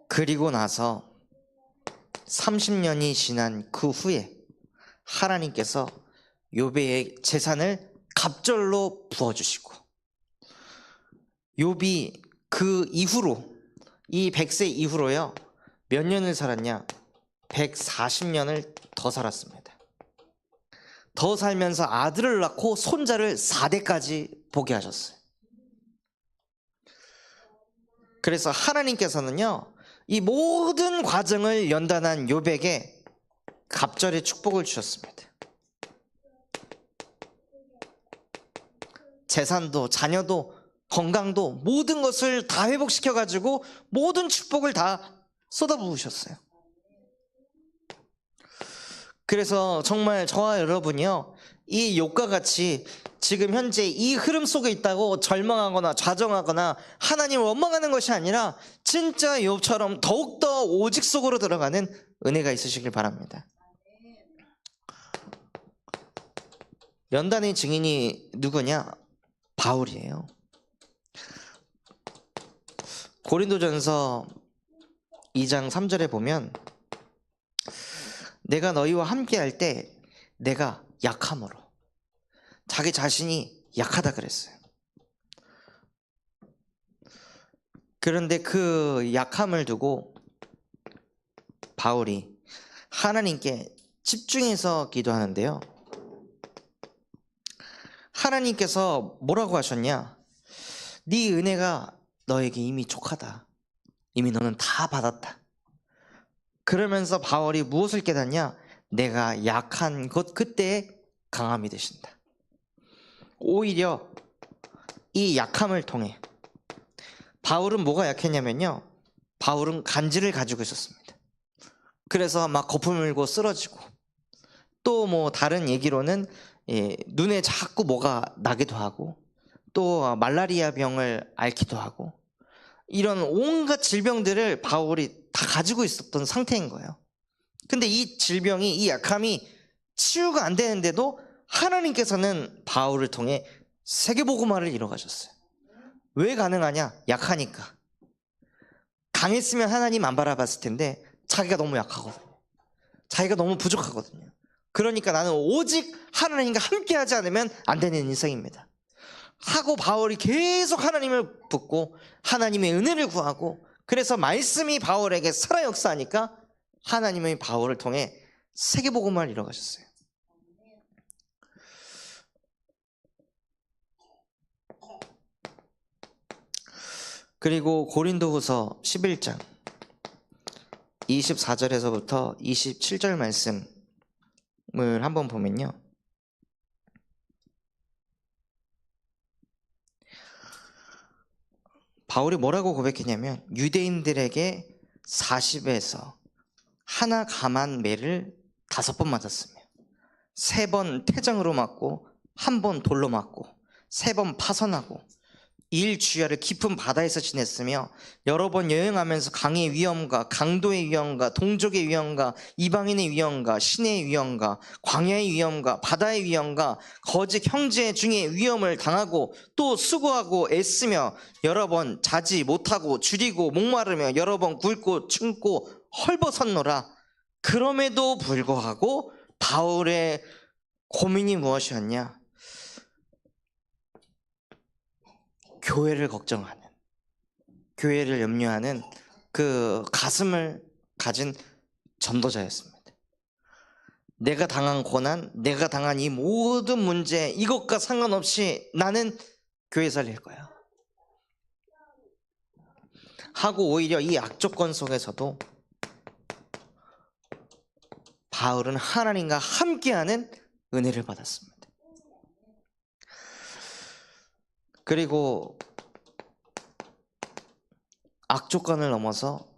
그리고 나서 30년이 지난 그 후에 하나님께서 욥의 재산을 갑절로 부어주시고, 욥이 그 이후로, 이 100세 이후로요, 몇 년을 살았냐? 140년을 더 살았습니다. 더 살면서 아들을 낳고 손자를 4대까지 보게 하셨어요. 그래서 하나님께서는요, 이 모든 과정을 연단한 욥에게 갑절의 축복을 주셨습니다. 재산도 자녀도 건강도 모든 것을 다 회복시켜가지고 모든 축복을 다 쏟아부으셨어요. 그래서 정말 저와 여러분이요, 이 욥과 같이 지금 현재 이 흐름 속에 있다고 절망하거나 좌정하거나 하나님을 원망하는 것이 아니라 진짜 욥처럼 더욱더 오직 속으로 들어가는 은혜가 있으시길 바랍니다. 연단의 증인이 누구냐? 바울이에요. 고린도전서 2장 3절에 보면 내가 너희와 함께 할 때 내가 약함으로, 자기 자신이 약하다 그랬어요. 그런데 그 약함을 두고 바울이 하나님께 집중해서 기도하는데요, 하나님께서 뭐라고 하셨냐? 네 은혜가 너에게 이미 족하다. 이미 너는 다 받았다. 그러면서 바울이 무엇을 깨닫냐? 내가 약한 것 그때에 강함이 되신다. 오히려 이 약함을 통해 바울은 뭐가 약했냐면요, 바울은 간질을 가지고 있었습니다. 그래서 막 거품 물고 쓰러지고, 또 뭐 다른 얘기로는 눈에 자꾸 뭐가 나기도 하고, 또 말라리아 병을 앓기도 하고, 이런 온갖 질병들을 바울이 다 가지고 있었던 상태인 거예요. 근데 이 질병이, 이 약함이 치유가 안 되는데도 하나님께서는 바울을 통해 세계복음화를 이뤄가셨어요. 왜 가능하냐? 약하니까. 강했으면 하나님 안 바라봤을 텐데 자기가 너무 약하거든요. 자기가 너무 부족하거든요. 그러니까 나는 오직 하나님과 함께하지 않으면 안 되는 인생입니다 하고 바울이 계속 하나님을 붙고 하나님의 은혜를 구하고, 그래서 말씀이 바울에게 살아 역사하니까 하나님의 바울을 통해 세계복음화를 이뤄가셨어요. 그리고 고린도후서 11장 24절에서부터 27절 말씀을 한번 보면요, 바울이 뭐라고 고백했냐면, 유대인들에게 40에서 하나 감한 매를 5번 맞았으며 3번 태정으로 맞고 1번 돌로 맞고 3번 파선하고 일주야를 깊은 바다에서 지냈으며 여러 번 여행하면서 강의 위험과 강도의 위험과 동족의 위험과 이방인의 위험과 신의 위험과 광야의 위험과 바다의 위험과 거짓 형제 중에 위험을 당하고 또 수고하고 애쓰며 여러 번 자지 못하고 줄이고 목마르며 여러 번 굶고 춤고 헐벗었노라. 그럼에도 불구하고 바울의 고민이 무엇이었냐? 교회를 걱정하는, 교회를 염려하는 그 가슴을 가진 전도자였습니다. 내가 당한 고난, 내가 당한 이 모든 문제, 이것과 상관없이 나는 교회 살릴 거야 하고 오히려 이 악조건 속에서도 바울은 하나님과 함께하는 은혜를 받았습니다. 그리고 악조건을 넘어서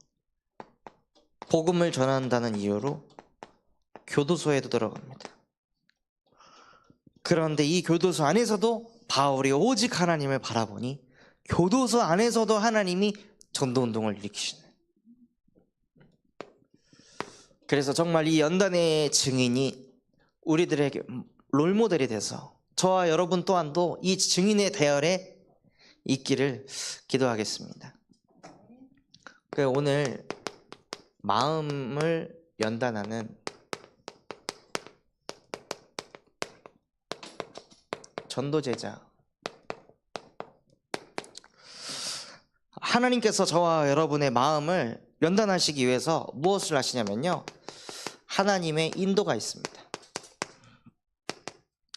복음을 전한다는 이유로 교도소에도 들어갑니다. 그런데 이 교도소 안에서도 바울이 오직 하나님을 바라보니 교도소 안에서도 하나님이 전도운동을 일으키시는, 그래서 정말 이 연단의 증인이 우리들에게 롤모델이 돼서 저와 여러분 또한도 이 증인의 대열에 있기를 기도하겠습니다. 오늘 마음을 연단하는 전도제자, 하나님께서 저와 여러분의 마음을 연단하시기 위해서 무엇을 하시냐면요, 하나님의 인도가 있습니다.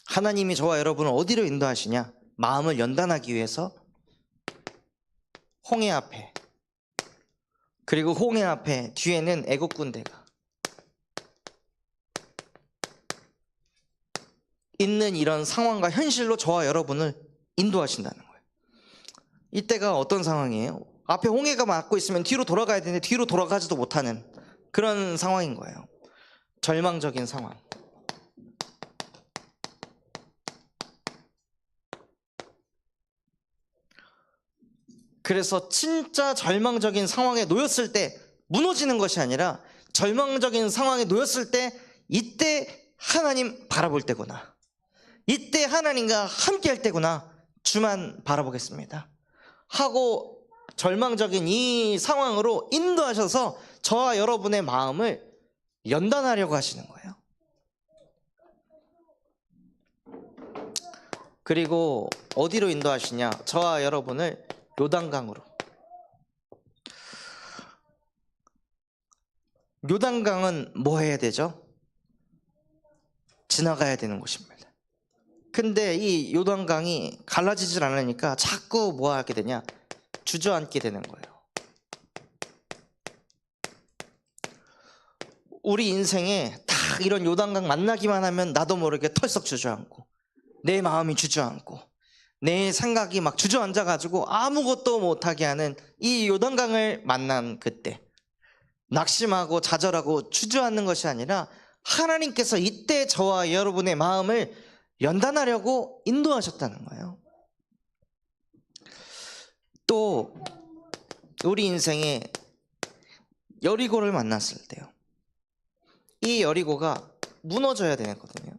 하나님이 저와 여러분을 어디로 인도하시냐? 마음을 연단하기 위해서 홍해 앞에, 그리고 홍해 앞에 뒤에는 애국 군대가 있는 이런 상황과 현실로 저와 여러분을 인도하신다는 거예요. 이때가 어떤 상황이에요? 앞에 홍해가 막고 있으면 뒤로 돌아가야 되는데 뒤로 돌아가지도 못하는 그런 상황인 거예요. 절망적인 상황. 그래서 진짜 절망적인 상황에 놓였을 때 무너지는 것이 아니라 절망적인 상황에 놓였을 때 이때 하나님 바라볼 때구나, 이때 하나님과 함께 할 때구나, 주만 바라보겠습니다 하고 절망적인 이 상황으로 인도하셔서 저와 여러분의 마음을 연단하려고 하시는 거예요. 그리고 어디로 인도하시냐? 저와 여러분을 요단강으로. 요단강은 뭐 해야 되죠? 지나가야 되는 곳입니다. 근데 이 요단강이 갈라지질 않으니까 자꾸 뭐 하게 되냐? 주저앉게 되는 거예요. 우리 인생에 딱 이런 요단강 만나기만 하면 나도 모르게 털썩 주저앉고, 내 마음이 주저앉고, 내 생각이 막 주저앉아가지고 아무것도 못하게 하는 이 요단강을 만난 그때 낙심하고 좌절하고 주저앉는 것이 아니라 하나님께서 이때 저와 여러분의 마음을 연단하려고 인도하셨다는 거예요. 또 우리 인생에 여리고를 만났을 때요, 이 여리고가 무너져야 되거든요.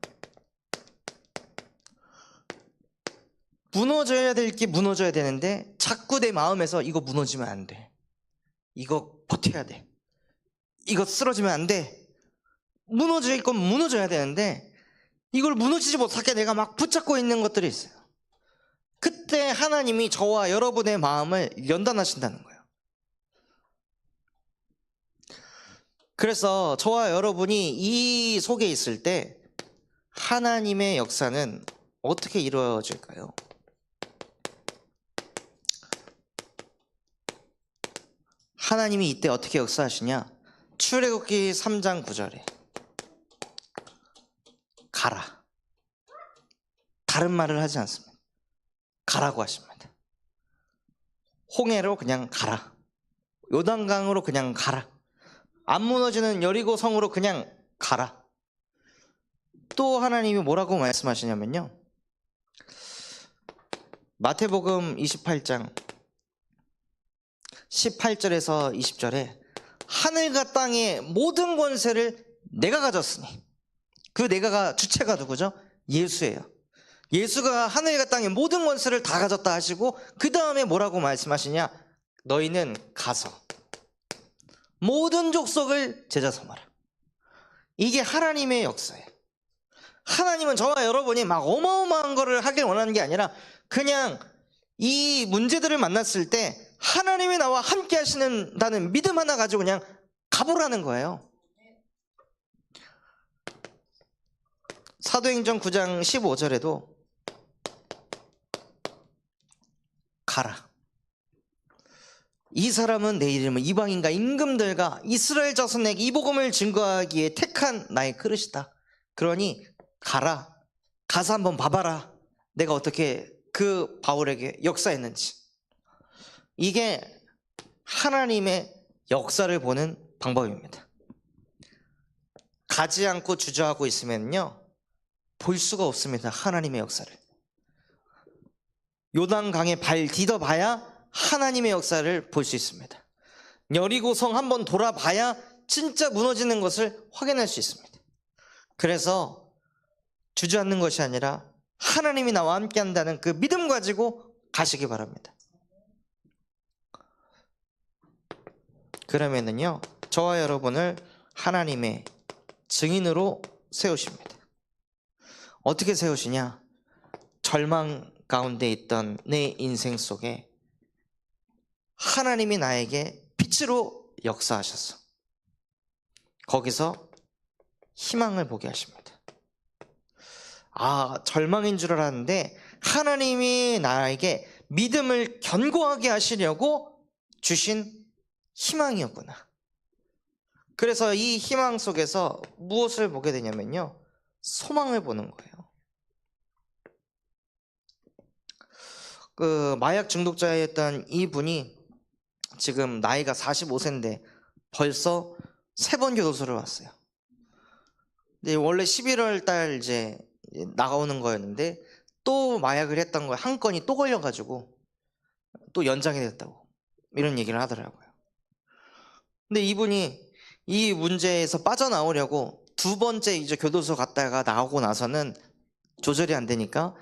무너져야 될 게 무너져야 되는데 자꾸 내 마음에서 이거 무너지면 안 돼, 이거 버텨야 돼, 이거 쓰러지면 안 돼, 무너질 건 무너져야 되는데 이걸 무너지지 못하게 내가 막 붙잡고 있는 것들이 있어요. 그때 하나님이 저와 여러분의 마음을 연단하신다는 거예요. 그래서 저와 여러분이 이 속에 있을 때 하나님의 역사는 어떻게 이루어질까요? 하나님이 이때 어떻게 역사하시냐? 출애굽기 3장 9절에 가라, 다른 말을 하지 않습니다. 가라고 하십니다. 홍해로 그냥 가라, 요단강으로 그냥 가라, 안 무너지는 여리고 성으로 그냥 가라. 또 하나님이 뭐라고 말씀하시냐면요, 마태복음 28장 18절에서 20절에 하늘과 땅의 모든 권세를 내가 가졌으니, 그 내가가 주체가 누구죠? 예수예요. 예수가 하늘과 땅의 모든 권세를 다 가졌다 하시고 그 다음에 뭐라고 말씀하시냐? 너희는 가서 모든 족속을 제자 삼아라. 이게 하나님의 역사예요. 하나님은 저와 여러분이 막 어마어마한 거를 하길 원하는 게 아니라 그냥 이 문제들을 만났을 때 하나님이 나와 함께 하시는다는 믿음 하나 가지고 그냥 가보라는 거예요. 사도행전 9장 15절에도 가라. 이 사람은 내 이름을 이방인과 임금들과 이스라엘 자손에게 이 복음을 증거하기에 택한 나의 그릇이다. 그러니 가라. 가서 한번 봐봐라. 내가 어떻게 그 바울에게 역사했는지. 이게 하나님의 역사를 보는 방법입니다. 가지 않고 주저하고 있으면요, 볼 수가 없습니다. 하나님의 역사를. 요단강에 발 디뎌봐야 하나님의 역사를 볼 수 있습니다. 여리고성 한번 돌아봐야 진짜 무너지는 것을 확인할 수 있습니다. 그래서 주저앉는 것이 아니라 하나님이 나와 함께 한다는 그 믿음 가지고 가시기 바랍니다. 그러면은요, 저와 여러분을 하나님의 증인으로 세우십니다. 어떻게 세우시냐? 절망 가운데 있던 내 인생 속에 하나님이 나에게 빛으로 역사하셔서 거기서 희망을 보게 하십니다. 아, 절망인 줄 알았는데 하나님이 나에게 믿음을 견고하게 하시려고 주신 희망이었구나. 그래서 이 희망 속에서 무엇을 보게 되냐면요, 소망을 보는 거예요. 그 마약 중독자였던 이분이 지금 나이가 45세인데 벌써 3번 교도소를 왔어요. 근데 원래 11월 달 이제 나가오는 거였는데 또 마약을 했던 거에 한 건이 또 걸려가지고 또 연장이 됐다고 이런 얘기를 하더라고요. 근데 이분이 이 문제에서 빠져나오려고 2번째 이제 교도소 갔다가 나오고 나서는 조절이 안 되니까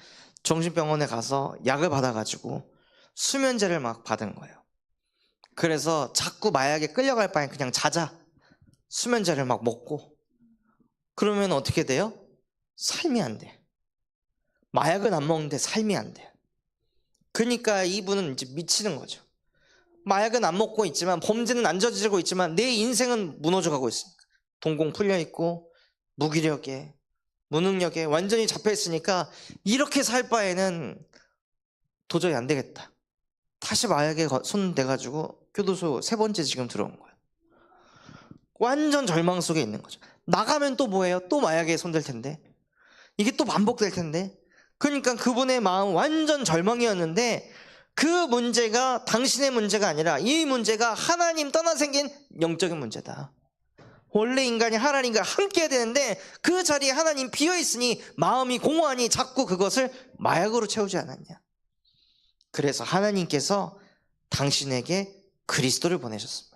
정신병원에 가서 약을 받아가지고 수면제를 막 받은 거예요. 그래서 자꾸 마약에 끌려갈 바엔 그냥 자자. 수면제를 막 먹고. 그러면 어떻게 돼요? 삶이 안 돼. 마약은 안 먹는데 삶이 안 돼. 그러니까 이분은 이제 미치는 거죠. 마약은 안 먹고 있지만, 범죄는 안 저지르고 있지만 내 인생은 무너져 가고 있으니까. 동공 풀려 있고 무기력에 무능력에 완전히 잡혀 있으니까 이렇게 살 바에는 도저히 안 되겠다. 다시 마약에 손 대가지고 교도소 3번째 지금 들어온 거예요. 완전 절망 속에 있는 거죠. 나가면 또 뭐예요? 또 마약에 손댈 텐데, 이게 또 반복될 텐데. 그러니까 그분의 마음 완전 절망이었는데 그 문제가 당신의 문제가 아니라 이 문제가 하나님 떠나 생긴 영적인 문제다. 원래 인간이 하나님과 함께 해야 되는데 그 자리에 하나님 비어있으니 마음이 공허하니 자꾸 그것을 마약으로 채우지 않았냐. 그래서 하나님께서 당신에게 그리스도를 보내셨습니다.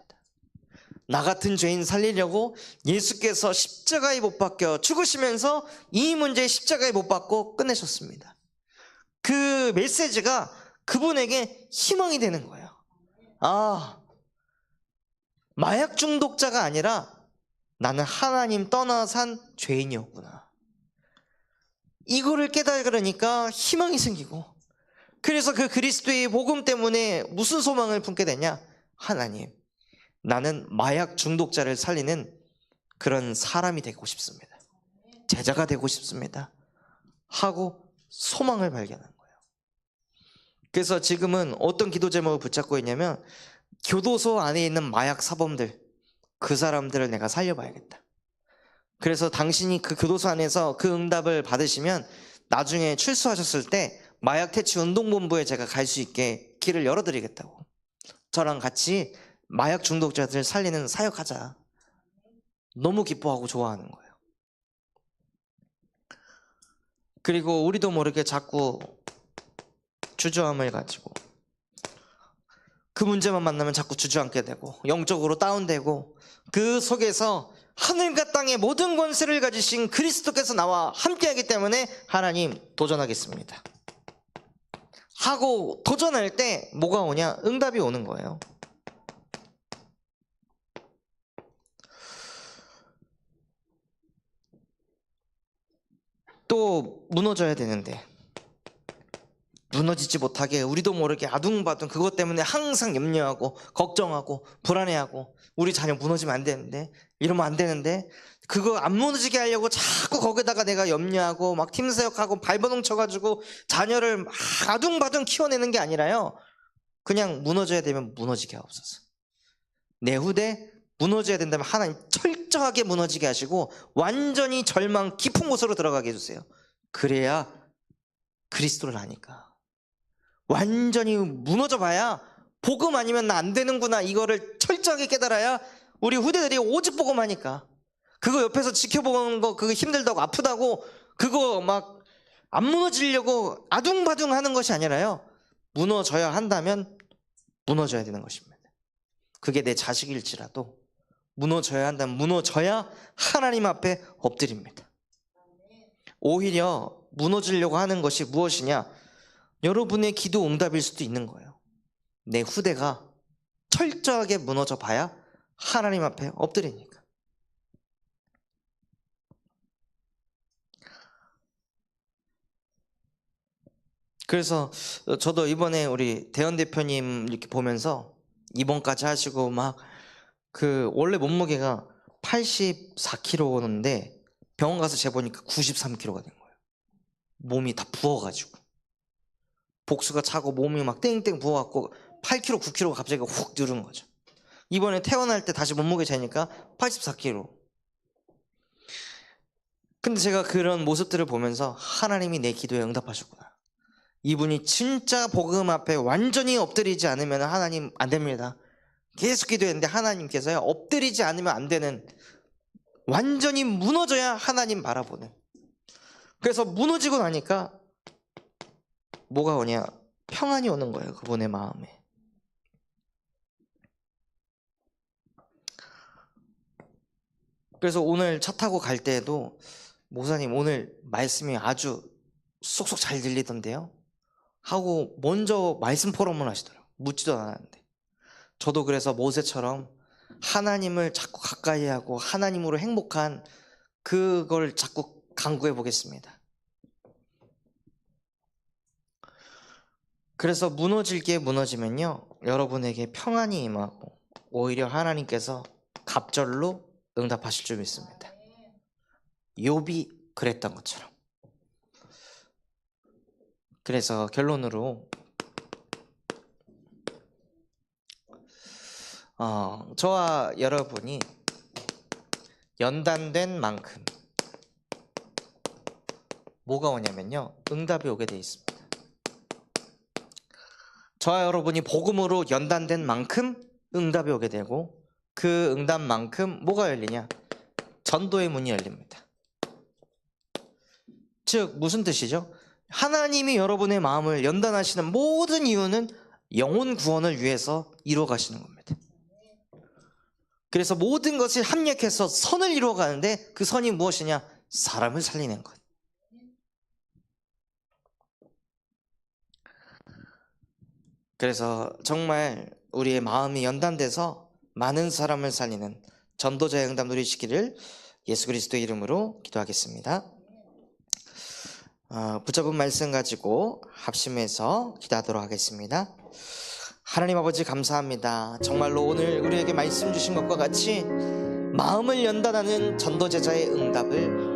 나 같은 죄인 살리려고 예수께서 십자가에 못 박혀 죽으시면서 이 문제에 십자가에 못 박고 끝내셨습니다. 그 메시지가 그분에게 희망이 되는 거예요. 아, 마약 중독자가 아니라 나는 하나님 떠나 산 죄인이었구나. 이거를 깨달으니까 희망이 생기고, 그래서 그 그리스도의 복음 때문에 무슨 소망을 품게 되냐? 하나님, 나는 마약 중독자를 살리는 그런 사람이 되고 싶습니다. 제자가 되고 싶습니다. 하고 소망을 발견한 거예요. 그래서 지금은 어떤 기도 제목을 붙잡고 있냐면, 교도소 안에 있는 마약 사범들, 그 사람들을 내가 살려봐야겠다. 그래서 당신이 그 교도소 안에서 그 응답을 받으시면 나중에 출소하셨을 때 마약 퇴치 운동본부에 제가 갈 수 있게 길을 열어드리겠다고. 저랑 같이 마약 중독자들을 살리는 사역하자. 너무 기뻐하고 좋아하는 거예요. 그리고 우리도 모르게 자꾸 주저함을 가지고 그 문제만 만나면 자꾸 주저앉게 되고 영적으로 다운되고, 그 속에서 하늘과 땅의 모든 권세를 가지신 그리스도께서 나와 함께하기 때문에 하나님 도전하겠습니다 하고 도전할 때 뭐가 오냐? 응답이 오는 거예요. 또 무너져야 되는데 무너지지 못하게 우리도 모르게 아둥바둥 그것 때문에 항상 염려하고 걱정하고 불안해하고, 우리 자녀 무너지면 안 되는데, 이러면 안 되는데, 그거 안 무너지게 하려고 자꾸 거기다가 내가 염려하고 막 팀사역하고 발버둥 쳐가지고 자녀를 막 아둥바둥 키워내는 게 아니라요, 그냥 무너져야 되면 무너지게 하옵소서. 내 후대 무너져야 된다면 하나님 철저하게 무너지게 하시고 완전히 절망 깊은 곳으로 들어가게 해주세요. 그래야 그리스도를 아니까. 완전히 무너져 봐야 복음 아니면 나 안 되는구나, 이거를 철저하게 깨달아야 우리 후대들이 오직 복음 하니까. 그거 옆에서 지켜보는 거 그거 힘들다고 아프다고 그거 막 안 무너지려고 아둥바둥 하는 것이 아니라요, 무너져야 한다면 무너져야 되는 것입니다. 그게 내 자식일지라도 무너져야 한다면 무너져야 하나님 앞에 엎드립니다. 오히려 무너지려고 하는 것이 무엇이냐? 여러분의 기도 응답일 수도 있는 거예요. 내 후대가 철저하게 무너져 봐야 하나님 앞에 엎드리니까. 그래서 저도 이번에 우리 대현 대표님 이렇게 보면서 입원까지 하시고 막 그 원래 몸무게가 84kg였는데 병원 가서 재보니까 93kg가 된 거예요. 몸이 다 부어가지고 복수가 차고 몸이 막 땡땡 부어갖고 8kg, 9kg가 갑자기 훅 늘은 거죠. 이번에 퇴원할 때 다시 몸무게 재니까 84kg. 근데 제가 그런 모습들을 보면서 하나님이 내 기도에 응답하셨구나. 이분이 진짜 복음 앞에 완전히 엎드리지 않으면 하나님 안 됩니다. 계속 기도했는데 하나님께서요, 엎드리지 않으면 안 되는, 완전히 무너져야 하나님 바라보는. 그래서 무너지고 나니까 뭐가 오냐? 평안이 오는 거예요, 그분의 마음에. 그래서 오늘 차 타고 갈 때에도 목사님 오늘 말씀이 아주 쏙쏙 잘 들리던데요 하고 먼저 말씀 포럼을 하시더라고요. 묻지도 않았는데. 저도 그래서 모세처럼 하나님을 자꾸 가까이 하고 하나님으로 행복한 그걸 자꾸 강구해 보겠습니다. 그래서 무너질 게 무너지면요, 여러분에게 평안이 임하고 오히려 하나님께서 갑절로 응답하실 줄 믿습니다. 욥이 그랬던 것처럼. 그래서 결론으로 저와 여러분이 연단된 만큼 뭐가 오냐면요, 응답이 오게 돼 있습니다. 저와 여러분이 복음으로 연단된 만큼 응답이 오게 되고, 그 응답만큼 뭐가 열리냐? 전도의 문이 열립니다. 즉 무슨 뜻이죠? 하나님이 여러분의 마음을 연단하시는 모든 이유는 영혼 구원을 위해서 이루어 가시는 겁니다. 그래서 모든 것이 합력해서 선을 이루어 가는데, 그 선이 무엇이냐? 사람을 살리는 것. 그래서 정말 우리의 마음이 연단돼서 많은 사람을 살리는 전도자의 응답 누리시기를 예수 그리스도의 이름으로 기도하겠습니다. 붙잡은 말씀 가지고 합심해서 기도하도록 하겠습니다. 하나님 아버지 감사합니다. 정말로 오늘 우리에게 말씀 주신 것과 같이 마음을 연단하는 전도제자의 응답을